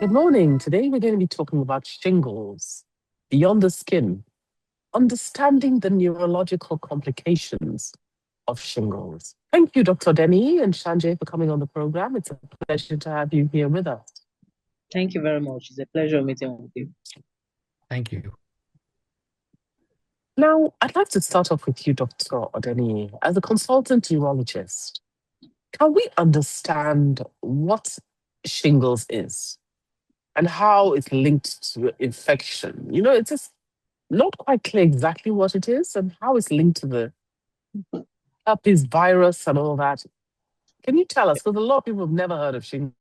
Good morning. Today we're going to be talking about shingles, beyond the skin, understanding the neurological complications of shingles. Thank you, Dr. Odeniyi and Sanjay, for coming on the program. It's a pleasure to have you here with us. Thank you very much. It's a pleasure meeting with you. Thank you. Now, I'd like to start off with you, Dr. Odeniyi. As a consultant neurologist, can we understand what shingles is and how it's linked to infection? You know, it's just not quite clear exactly what it is and how it's linked to the herpes virus and all that. Can you tell us? Because a lot of people have never heard of shingles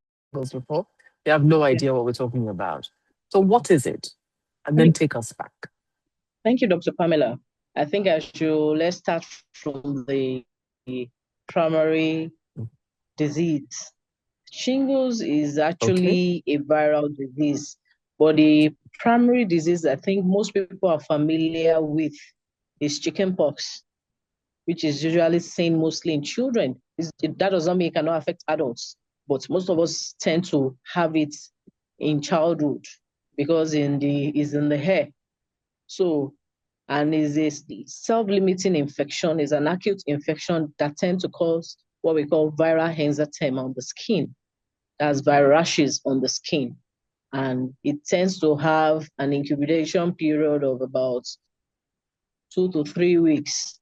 before. They have no idea what we're talking about. So what is it? And then take us back. Thank you, Dr. Pamela. I think let's start from the primary disease. Shingles is actually a viral disease, but the primary disease I think most people are familiar with is chickenpox, which is usually seen mostly in children. That does not mean it cannot affect adults, but most of us tend to have it in childhood because it's in the hair. So, and is a self-limiting infection, is an acute infection that tends to cause what we call viral eczema on the skin. That's viral rashes on the skin. And it tends to have an incubation period of about 2 to 3 weeks.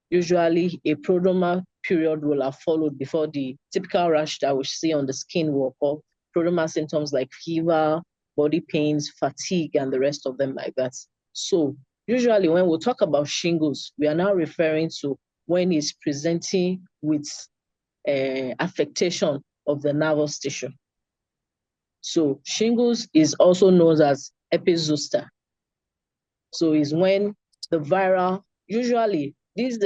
Usually a prodromal period will have followed before the typical rash that we see on the skin will occur. Prodromal symptoms like fever, body pains, fatigue, and the rest of them like that. So usually when we talk about shingles, we are now referring to when it's presenting with affectation of the nervous tissue. So shingles is also known as herpes zoster. So it's when the viral, usually this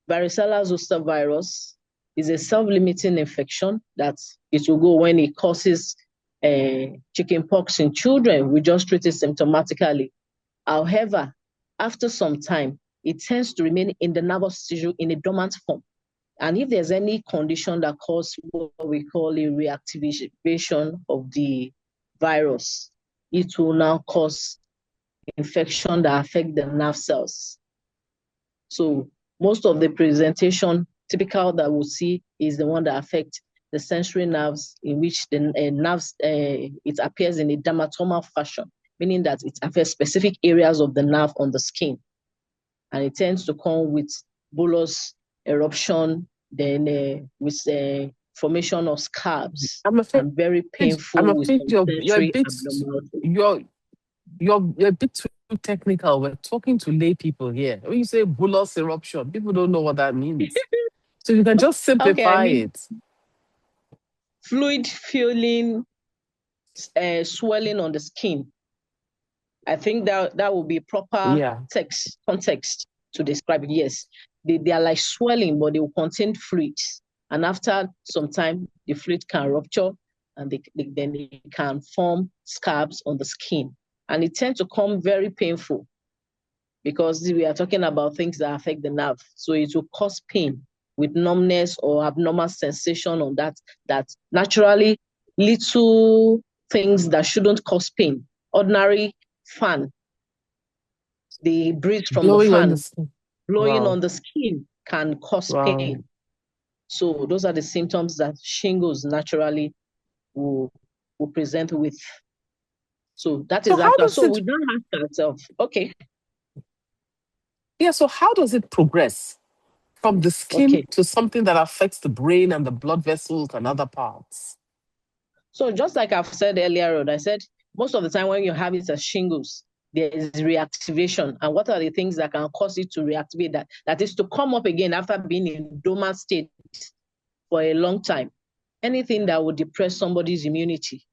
varicella zoster virus is a self-limiting infection that it will go when it causes chickenpox in children. We just treat it symptomatically. However, after some time, it tends to remain in the nervous tissue in a dormant form. And if there's any condition that causes what we call a reactivation of the virus, it will now cause infection that affect the nerve cells. So most of the presentation typical that we'll see is the one that affects the sensory nerves, in which the nerves, it appears in a dermatomal fashion, meaning that it affects specific areas of the nerve on the skin. And it tends to come with bullous eruption, then with formation of scabs. I'm afraid, and very painful. You're a bit too technical. We're talking to lay people here. When you say bullous eruption, people don't know what that means. So you can just simplify it. Fluid filling, swelling on the skin. I think that will be proper context to describe it. Yes, they are like swelling, but they will contain fluids. And after some time, the fluid can rupture and then it can form scabs on the skin. And it tends to come very painful because we are talking about things that affect the nerve. So it will cause pain with numbness or abnormal sensation on that naturally little things that shouldn't cause pain. Ordinary fan, the breeze from the fan blowing on the skin can cause pain. So those are the symptoms that shingles naturally will present with. So that is after. So we don't ask ourselves, okay. Yeah, so how does it progress from the skin to something that affects the brain and the blood vessels and other parts? So just like I've said earlier, I said most of the time when you have it as shingles, there is reactivation. And what are the things that can cause it to reactivate that? That is to come up again after being in dormant state for a long time. Anything that would depress somebody's immunity.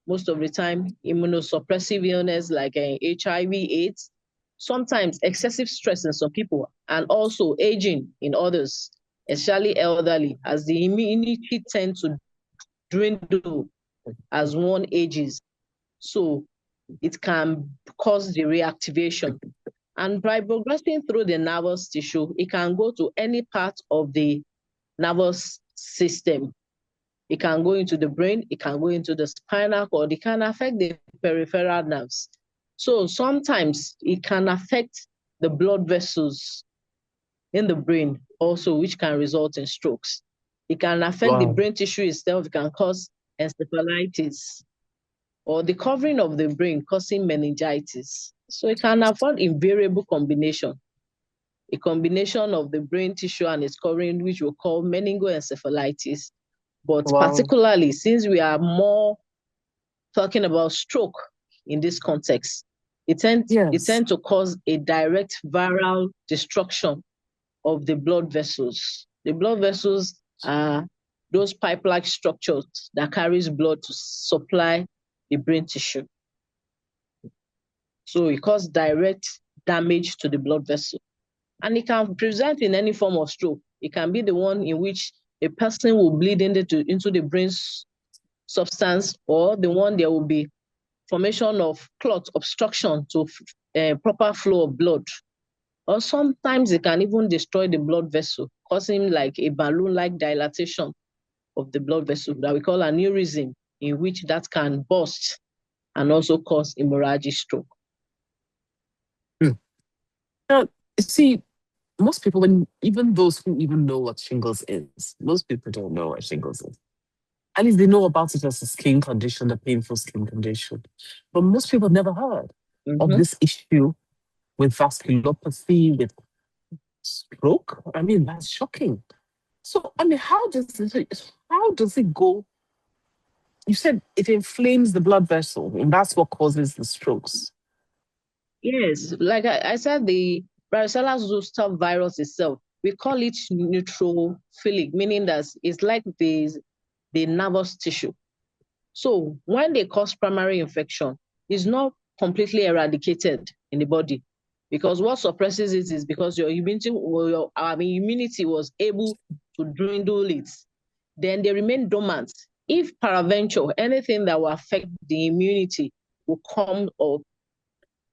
Most of the time, immunosuppressive illness like HIV, AIDS, sometimes excessive stress in some people, and also aging in others, especially elderly, as the immunity tends to dwindle as one ages. So it can cause the reactivation. And by progressing through the nervous tissue, it can go to any part of the nervous system. It can go into the brain, it can go into the spinal cord, it can affect the peripheral nerves. So sometimes it can affect the blood vessels in the brain also, which can result in strokes. It can affect the brain tissue itself, it can cause encephalitis, or the covering of the brain causing meningitis. So it can afford invariable combination, a combination of the brain tissue and its covering, which we'll call meningoencephalitis. But particularly, since we are more talking about stroke in this context, it tends to cause a direct viral destruction of the blood vessels. The blood vessels are those pipe-like structures that carries blood to supply the brain tissue. So it causes direct damage to the blood vessel. And it can present in any form of stroke. It can be the one in which a person will bleed into the brain's substance, or the one there will be formation of clot obstruction to proper flow of blood. Or sometimes it can even destroy the blood vessel, causing like a balloon-like dilatation of the blood vessel that we call aneurysm, in which that can burst and also cause hemorrhagic stroke. Now, you see, most people, even those who even know what shingles is, most people don't know what shingles is. At least they know about it as a skin condition, a painful skin condition. But most people never heard of this issue with vasculopathy, with stroke. I mean, that's shocking. So, I mean, how does it go? You said it inflames the blood vessel, and that's what causes the strokes. Yes, like I said, the varicella zoster virus itself, we call it neutrophilic, meaning that it's like the nervous tissue. So when they cause primary infection, it's not completely eradicated in the body, because what suppresses it is because your immunity was able to dwindle it. Then they remain dormant. If peradventure anything that will affect the immunity will come up,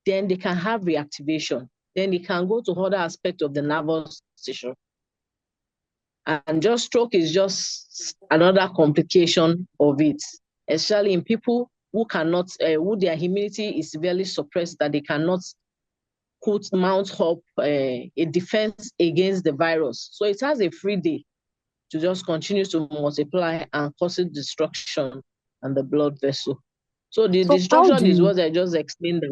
then they can have reactivation. Then it can go to other aspects of the nervous tissue. And just stroke is just another complication of it, especially in people who cannot, who their immunity is severely suppressed, that they cannot mount up a defense against the virus. So it has a free day to just continue to multiply and cause destruction and the blood vessel. So the destruction is what I just explained.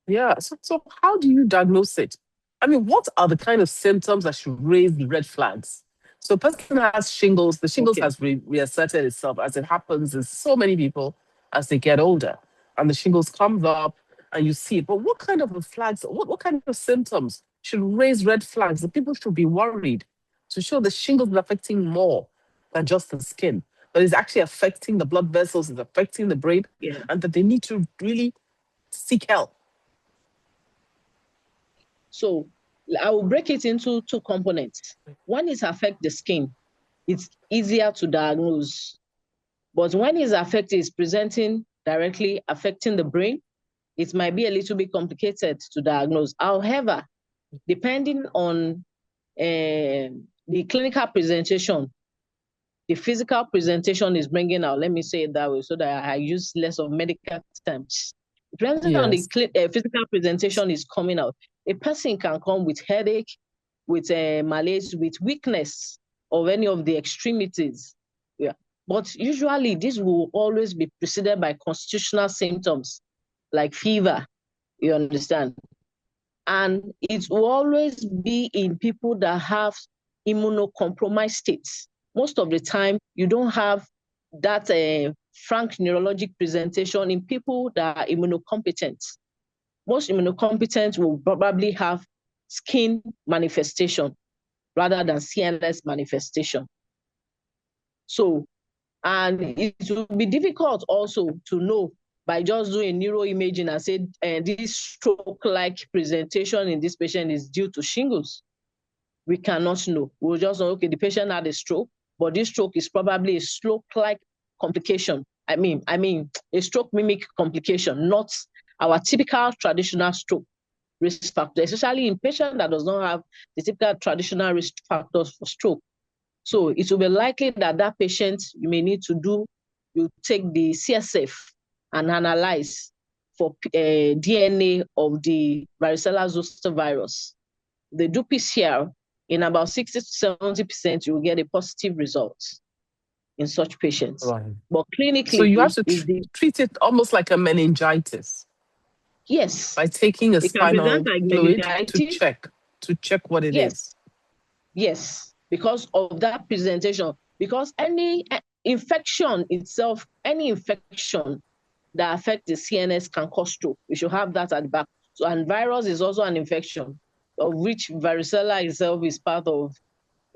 Yeah. So how do you diagnose it? I mean, what are the kind of symptoms that should raise the red flags? So a person has shingles, the shingles has reasserted itself, as it happens in so many people as they get older. And the shingles comes up and you see it. But what kind of flags, what kind of symptoms should raise red flags that people should be worried to show the shingles is affecting more than just the skin, but it's actually affecting the blood vessels, it's affecting the brain, and that they need to really seek help? So I will break it into two components. One is affect the skin. It's easier to diagnose. But when it's affected, it's presenting directly affecting the brain, it might be a little bit complicated to diagnose. However, depending on the clinical presentation, the physical presentation is bringing out, let me say it that way so that I use less of medical terms. Depending on the physical presentation is coming out, a person can come with headache, with malaise, with weakness of any of the extremities. Yeah. But usually this will always be preceded by constitutional symptoms like fever, you understand? And it will always be in people that have immunocompromised states. Most of the time, you don't have that frank neurologic presentation in people that are immunocompetent. Most immunocompetent will probably have skin manifestation rather than CNS manifestation. So, and it will be difficult also to know by just doing neuroimaging and say this stroke-like presentation in this patient is due to shingles. We cannot know. We'll just know, okay, the patient had a stroke, but this stroke is probably a stroke-like complication. I mean, a stroke mimic complication, not our typical traditional stroke risk factor, especially in patients that does not have the typical traditional risk factors for stroke. So it will be likely that that patient, you may need to you take the CSF and analyze for DNA of the varicella zoster virus. They do PCR. In about 60 to 70%, you will get a positive result in such patients. Right. But clinically, so you have to treat it almost like a meningitis. Yes. By taking a spinal like fluid to check what it is. Yes, because of that presentation. Because any infection itself, any infection that affects the CNS can cause stroke. We should have that at the back. So, and virus is also an infection, of which varicella itself is part of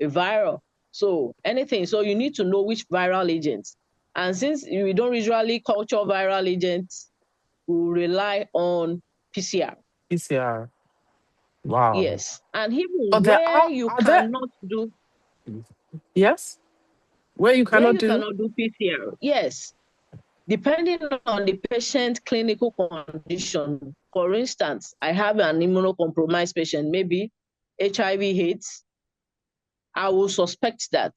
a viral. So anything, so you need to know which viral agents. And since we don't usually culture viral agents, we rely on PCR. PCR. Wow. Yes. And even but where you cannot do. Yes? Where you cannot do PCR. Yes. Depending on the patient's clinical condition. For instance, I have an immunocompromised patient, maybe HIV/AIDS. I will suspect that.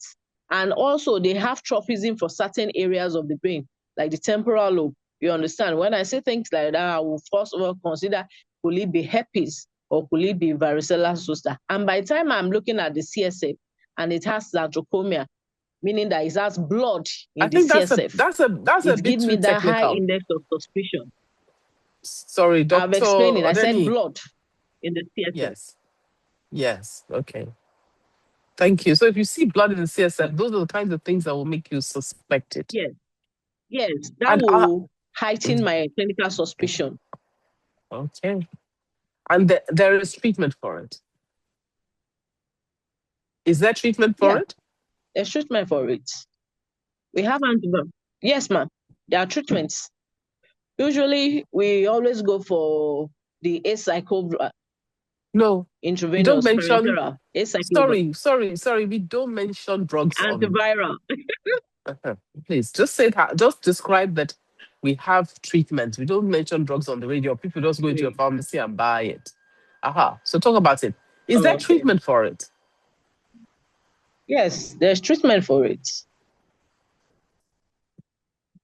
And also they have trophism for certain areas of the brain, like the temporal lobe. You understand? When I say things like that, I will first of all consider, could it be herpes or could it be varicella zoster? And by the time I'm looking at the CSF and it has xanthochromia, meaning that it has blood in the CSF. That's a bit too technical. That high index of suspicion. Sorry, Doctor. I've explained it. I said blood in the CSF. Yes. Okay. Thank you. So if you see blood in the CSF, those are the kinds of things that will make you suspect it. Yes. That will heighten my clinical suspicion. Okay. And there is treatment for it. Is there treatment for it? There's treatment for it. We have antibiotics. Yes, ma'am. There are treatments. Usually, we always go for the acyclovir. No, intravenous. Don't mention. Sorry. We don't mention drugs. Antiviral. Please, just say that. Just describe that we have treatment. We don't mention drugs on the radio. People just go into a pharmacy and buy it. So talk about it. Is there treatment for it? Yes, there's treatment for it.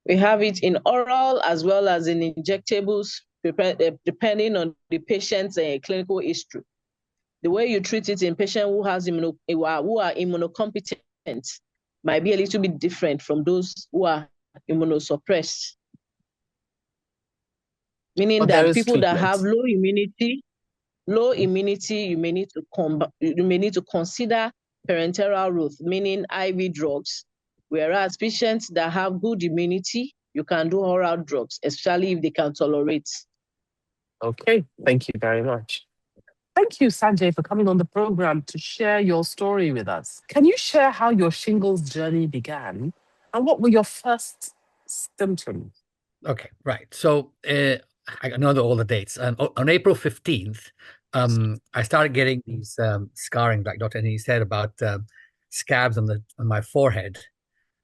We have it in oral as well as in injectables, depending on the patient's clinical history. The way you treat it in patients who are immunocompetent might be a little bit different from those who are immunosuppressed. Meaning that people that have low immunity, you may need to consider parenteral route, meaning IV drugs. Whereas patients that have good immunity, you can do oral drugs, especially if they can tolerate. Okay, thank you very much. Thank you, Sanjay, for coming on the program to share your story with us. Can you share how your shingles journey began and what were your first symptoms? Okay, right. So I know all the dates. On April 15th, I started getting these scarring, like Dr. Odeniyi said, about scabs on my forehead.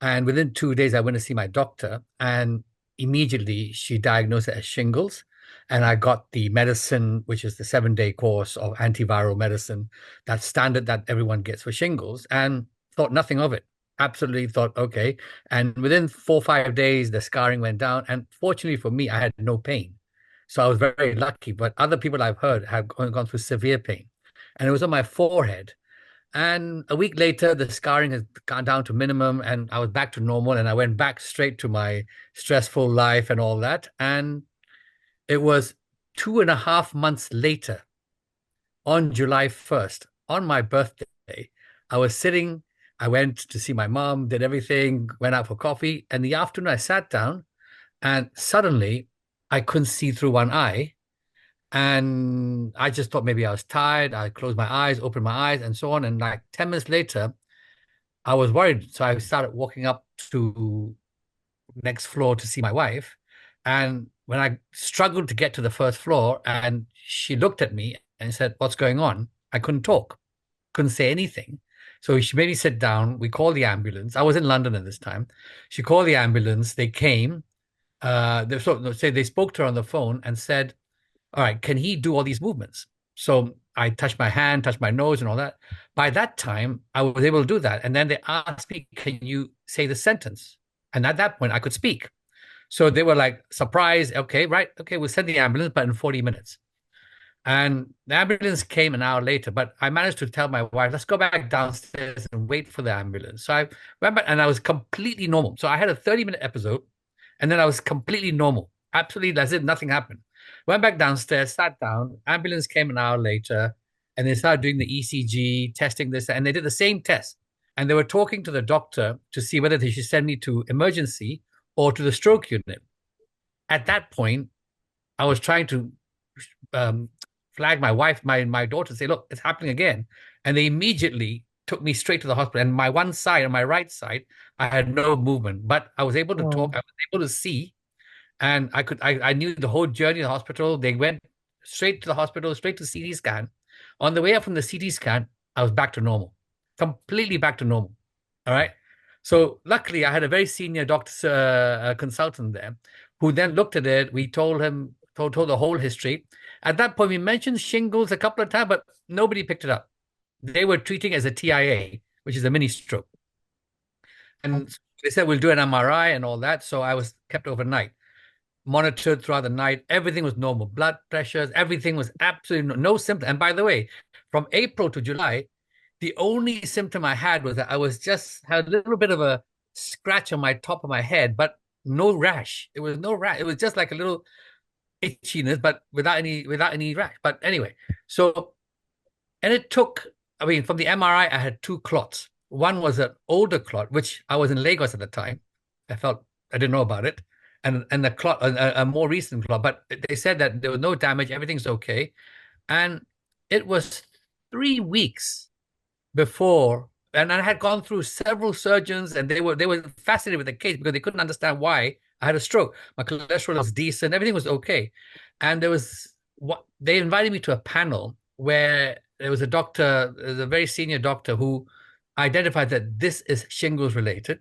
And within 2 days, I went to see my doctor, and immediately she diagnosed it as shingles. And I got the medicine, which is the 7-day course of antiviral medicine, that standard that everyone gets for shingles, and thought nothing of it. Absolutely thought, okay. And within 4 or 5 days, the scarring went down. And fortunately for me, I had no pain. So I was very, very lucky. But other people I've heard have gone through severe pain. And it was on my forehead. And a week later, the scarring has gone down to minimum and I was back to normal. And I went back straight to my stressful life and all that. And it was 2.5 months later, on July 1st, on my birthday, I went to see my mom, did everything, went out for coffee. And in the afternoon, I sat down and suddenly I couldn't see through one eye. And I just thought maybe I was tired. I closed my eyes, opened my eyes, and so on. And like 10 minutes later, I was worried. So I started walking up to next floor to see my wife. And when I struggled to get to the first floor, and she looked at me and said, "What's going on?" I couldn't talk, couldn't say anything. So she made me sit down. We called the ambulance. I was in London at this time. She called the ambulance. They came. They spoke to her on the phone and said, "All right, can he do all these movements?" So I touched my hand, touched my nose and all that. By that time, I was able to do that. And then they asked me, can you say the sentence? And at that point, I could speak. So they were like, surprised. Okay, right. Okay, we'll send the ambulance, but in 40 minutes. And the ambulance came an hour later, but I managed to tell my wife, let's go back downstairs and wait for the ambulance. So I went back and I was completely normal. So I had a 30-minute episode and then I was completely normal. Absolutely as if nothing happened. Went back downstairs, sat down, ambulance came an hour later, and they started doing the ECG, testing this, and they did the same test. And they were talking to the doctor to see whether they should send me to emergency or to the stroke unit. At that point, I was trying to flag my wife, my daughter, say, look, it's happening again. And they immediately took me straight to the hospital. And my one side, on my right side, I had no movement, but I was able to talk. I was able to see. And I knew the whole journey to the hospital. They went straight to the hospital, straight to CT scan. On the way up from the CT scan, I was back to normal, completely back to normal. All right. So luckily, I had a very senior doctor consultant there who then looked at it. We told him, told the whole history. At that point, we mentioned shingles a couple of times, but nobody picked it up. They were treating as a TIA, which is a mini stroke. And they said, we'll do an MRI and all that. So I was kept overnight, monitored throughout the night. Everything was normal. Blood pressures, everything was absolutely no symptom. And by the way, from April to July, the only symptom I had was that I was just had a little bit of a scratch on my top of my head, but no rash. It was no rash. It was just like a little itchiness, but without any rash. But anyway, so and it took, I mean, from the MRI, I had two clots. One was an older clot, which I was in Lagos at the time. I didn't know about it. And the clot, a more recent clot, but they said that there was no damage, everything's okay. And it was 3 weeks before, and I had gone through several surgeons, and they were fascinated with the case because they couldn't understand why I had a stroke. My cholesterol was decent, everything was okay. And they invited me to a panel where there was a doctor, a very senior doctor, who identified that this is shingles related.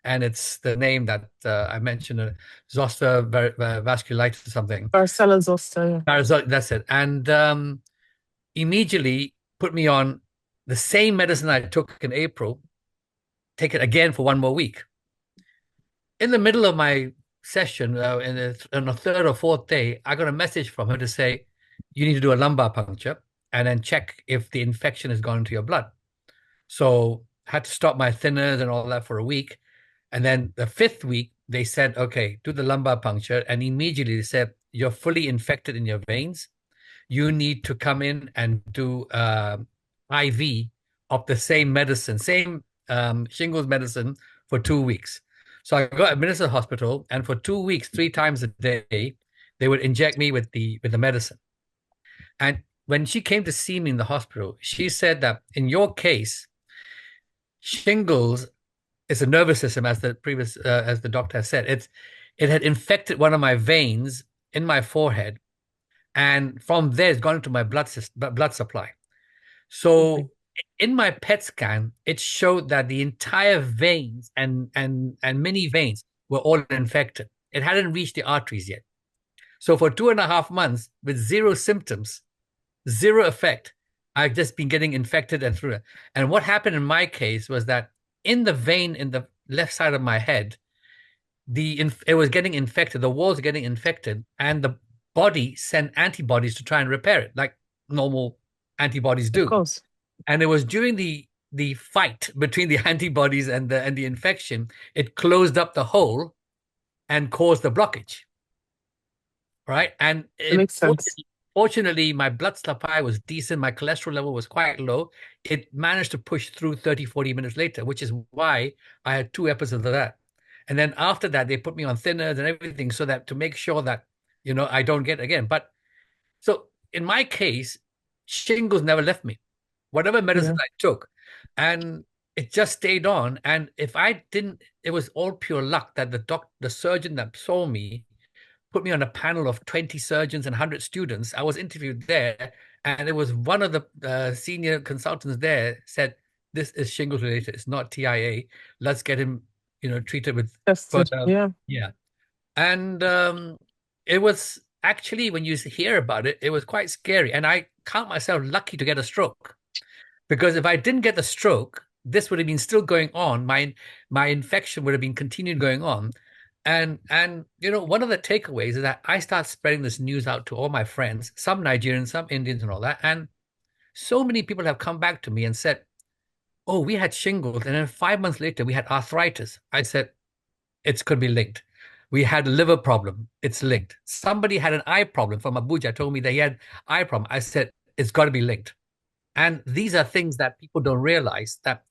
And it's the name that I mentioned, zoster vasculitis or something. Varicella zoster. That's it. And immediately put me on the same medicine I took in April, take it again for 1 more week. In the middle of my session, on the third or fourth day, I got a message from her to say, you need to do a lumbar puncture and then check if the infection has gone into your blood. So I had to stop my thinners and all that for a week. And then the 5th week, they said, okay, do the lumbar puncture. And immediately they said, you're fully infected in your veins. You need to come in and do IV of the same medicine, same shingles medicine for 2 weeks. So I got admitted to the hospital, and for 2 weeks, 3 times a day, they would inject me with the medicine. And when she came to see me in the hospital, she said that in your case, shingles is a nervous system, as the doctor has said. It had infected one of my veins in my forehead, and from there it's gone into my blood supply. So in my PET scan, it showed that the entire veins and many veins were all infected. It hadn't reached the arteries yet. So for 2.5 months, with zero symptoms, zero effect, I've just been getting infected and through it. And what happened in my case was that in the vein in the left side of my head, it was getting infected. The walls are getting infected, and the body sent antibodies to try and repair it, like normal antibodies do. Of course. And it was during the fight between the antibodies and the infection, it closed up the hole and caused the blockage. Right? And it makes sense. Fortunately, my blood supply was decent. My cholesterol level was quite low. It managed to push through 30, 40 minutes later, which is why I had 2 episodes of that. And then after that, they put me on thinners and everything so that to make sure that, I don't get again. But so in my case, shingles never left me, whatever medicine I took. And it just stayed on. And if I didn't, it was all pure luck that the surgeon that saw me put me on a panel of 20 surgeons and 100 students. I was interviewed there, and it was one of the senior consultants there said, this is shingles related. It's not TIA. Let's get him, treated with tested. Yeah. And it was actually, when you hear about it, it was quite scary. And I count myself lucky to get a stroke, because if I didn't get the stroke, this would have been still going on. My infection would have been continued going on. And one of the takeaways is that I start spreading this news out to all my friends, some Nigerians, some Indians, and all that. And so many people have come back to me and said, "Oh, we had shingles, and then 5 months later we had arthritis." I said, "It's could be linked." We had a liver problem. It's linked. Somebody had an eye problem from Abuja, told me they had eye problem. I said, it's got to be linked. And these are things that people don't realize, that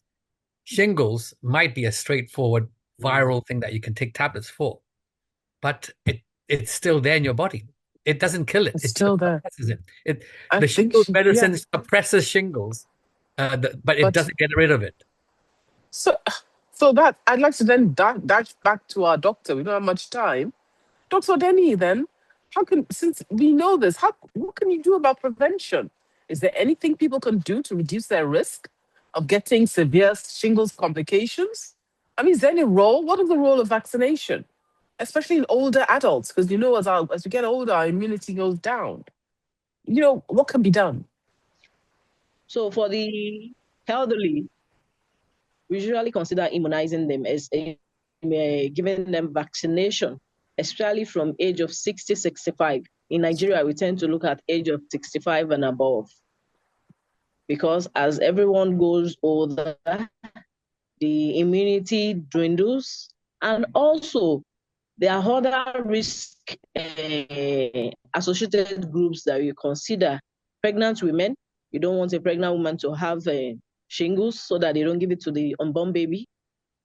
shingles might be a straightforward viral thing that you can take tablets for, but it's still there in your body. It doesn't kill it. It's still there. The shingles medicine suppresses shingles, but it doesn't get rid of it. So that I'd like to then dash back to our doctor. We don't have much time. Dr. Odeniyi, then, since we know this, what can you do about prevention? Is there anything people can do to reduce their risk of getting severe shingles complications? I mean, is there any role? What is the role of vaccination, especially in older adults? Because as we get older, our immunity goes down. What can be done? So for the elderly, we usually consider immunizing them as giving them vaccination, especially from age of 60, 65. In Nigeria, we tend to look at age of 65 and above, because as everyone goes older, the immunity dwindles, and also there are other risk associated groups that you consider. Pregnant women, you don't want a pregnant woman to have shingles so that they don't give it to the unborn baby,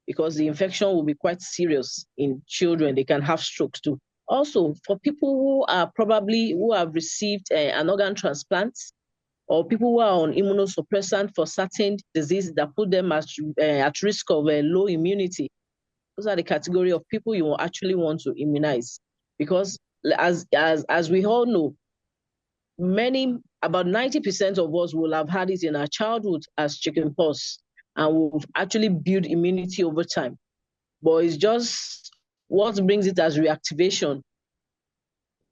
because the infection will be quite serious in children. They can have strokes too. Also, for people who have received an organ transplant, or people who are on immunosuppressant for certain diseases that put them at risk of low immunity, those are the category of people you actually want to immunize. Because as we all know, about 90% of us will have had it in our childhood as chickenpox, and we've actually built immunity over time. But it's just what brings it as reactivation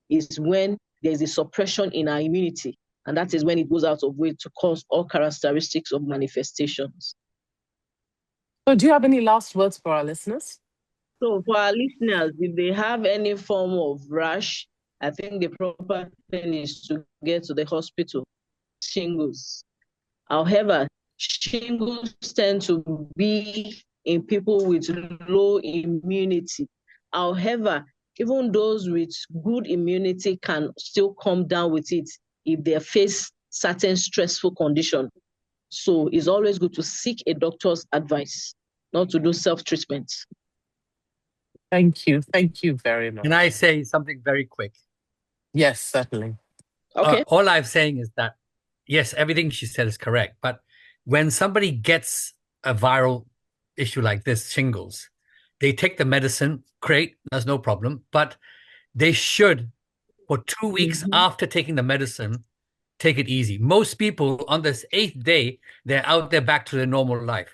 is when there's a suppression in our immunity, and that is when it goes out of way to cause all characteristics of manifestations. So do you have any last words for our listeners? So for our listeners, if they have any form of rash, I think the proper thing is to get to the hospital. Shingles. However, shingles tend to be in people with low immunity. However, even those with good immunity can still come down with it if they face certain stressful conditions. So it's always good to seek a doctor's advice, not to do self-treatment. Thank you. Thank you very much. Can I say something very quick? Yes, certainly. Okay. All I'm saying is that, yes, everything she said is correct. But when somebody gets a viral issue like this, shingles, they take the medicine, great, there's no problem. But they should, for 2 weeks after taking the medicine, take it easy. Most people on this 8th day, they're out there back to their normal life.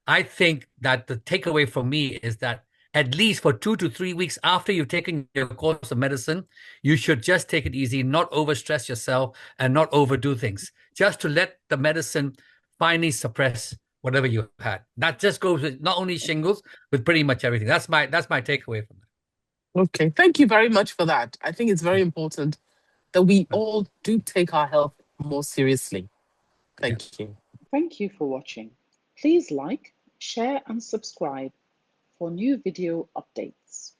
I think that the takeaway for me is that at least for 2 to 3 weeks after you've taken your course of medicine, you should just take it easy, not overstress yourself and not overdo things, just to let the medicine finally suppress whatever you had. That just goes with not only shingles, with pretty much everything. That's my takeaway from that. Okay, thank you very much for that. I think it's very important that we all do take our health more seriously. Thank you. Thank you for watching. Please like, share and subscribe for new video updates.